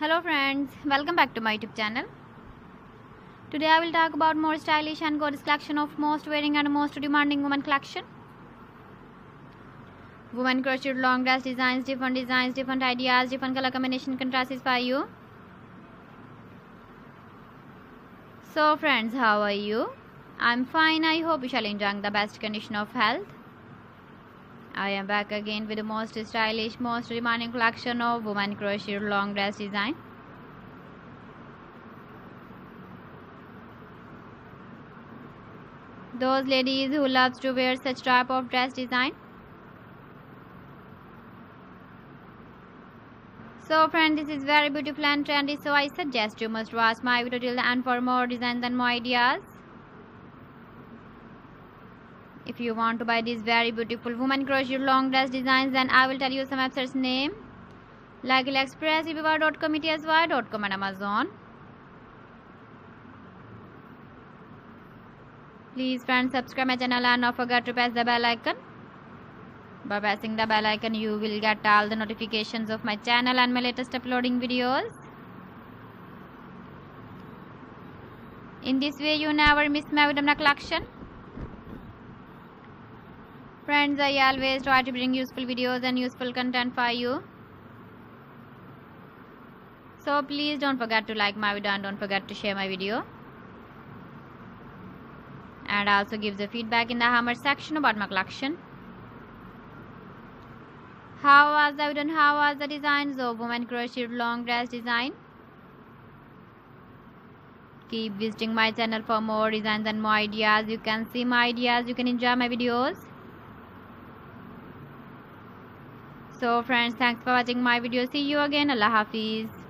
Hello friends, welcome back to my YouTube channel. Today I will talk about more stylish and gorgeous collection of most wearing and most demanding women collection. Women crocheted long dress designs, different ideas, different color combination contrasts for you. So friends, how are you? I'm fine. I hope you shall enjoy the best condition of health. I am back again with the most stylish, most demanding collection of women crocheted long dress design. Those ladies who loves to wear such type of dress design. So friends, this is very beautiful and trendy, so I suggest you must watch my video till the end for more designs and more ideas. If you want to buy these very beautiful women crochet long dress designs, then I will tell you some websites name like AliExpress, eBay.com, ETSY.com and Amazon. Please friends, subscribe my channel and don't forget to press the bell icon. By pressing the bell icon, you will get all the notifications of my channel and my latest uploading videos. In this way, you never miss my video collection. Friends, I always try to bring useful videos and useful content for you. So please don't forget to like my video and don't forget to share my video. And also give the feedback in the comment section about my collection. How was the video and how was the designs of women crocheted long dress design? Keep visiting my channel for more designs and more ideas. You can see my ideas, you can enjoy my videos. So friends, thanks for watching my video. See you again. Allah Hafiz.